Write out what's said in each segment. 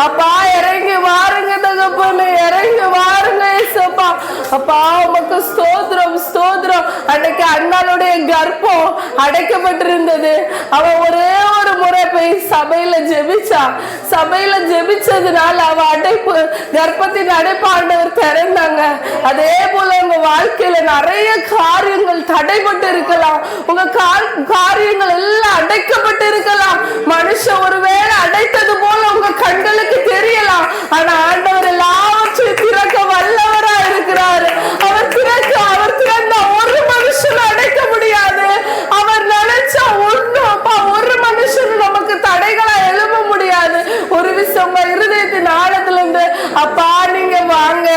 அப்பா இறங்கி வாருங்க தகப்பனே, இறங்கி வாருங்க ஏசப்பா. அப்பா உமக்கு ஸ்தோத்திரம் ஸ்தோத்திரம். அன்னைக்கு அண்ணாளுடைய கர்ப்பம் அடைக்கப்பட்டிருந்தது. அவ ஒரே ஒரு முறை போய் சபையில ஜெபிச்சா. சபையில ஜெபிச்சதுனால அவ அடைப்பு கர்ப்பத்தின் அடைப்பு ஆண்டவர் திறந்தாங்க. அதே போல உங்க வாழ்க்கையில நிறைய காரியங்கள் தடைபட்டு இருக்கலாம். உங்க காரியங்கள் எல்லாம் அடைக்கப்பட்டு இருக்கலாம். மனுஷன் ஒருவேளை அடைத்தது போல உங்க கண்களுக்கு தெரியலாம். ஆனா ஆண்டவர் எல்லாவற்றையும் திறக்க வல்லவரா இருக்கிறாரு. அவர் திறந்த ஒரு மனுஷனும் அடைக்க முடியாது. அவர் நினைச்சா ஒரு மனுஷனும் நமக்கு தடைகளா எழுப்ப முடியாது. ஒரு விஷயம் உங்க இருதயத்தின் ஆழத்துல இருந்து அப்பா நீங்க வாங்க,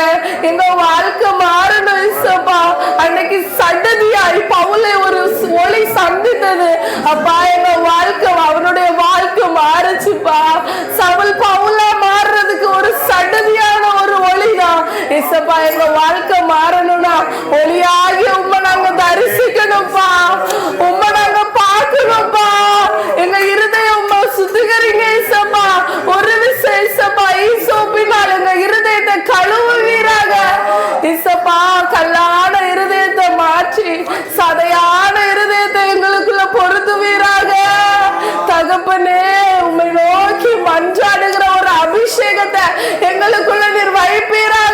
எங்க வாழ்க்கை மாறணும் இசப்பா. அன்னைக்கு சடதியாய் பவுலை ஒரு ஒளி சந்தித்தது. அப்பா எங்க வாழ்க்கை, அவனுடைய வாழ்க்கை மாறுச்சுப்பா. சவுல் பவுலா மாறுறதுக்கு ஒரு சடதியான ஒரு ஒளிதான் இசப்பா. எங்க வாழ்க்கை மாறணும்னா ஒளியாகி உண்மை நாங்க தரிசிக்கணும்ப்பா, உண்மை நாங்க பார்க்கணும்ப்பா. எங்க இருதயம் உண்மை சுத்திகரிங்க இசப்பா. ஒரு விஷயம் இசப்பா, ஈசோப்பினால் எங்க இருதயத்தை கழுவுவீராக இசப்பா. கல்லான இருதயத்தை மாற்றி சதையான இருதயத்தை எங்களுக்குள்ள பொருத்துவீராக தகப்பனே. உண்மை நோக்கி மன்றாடுகிற ஒரு அபிஷேகத்தை எங்களுக்குள்ள நீர் வைப்பீராக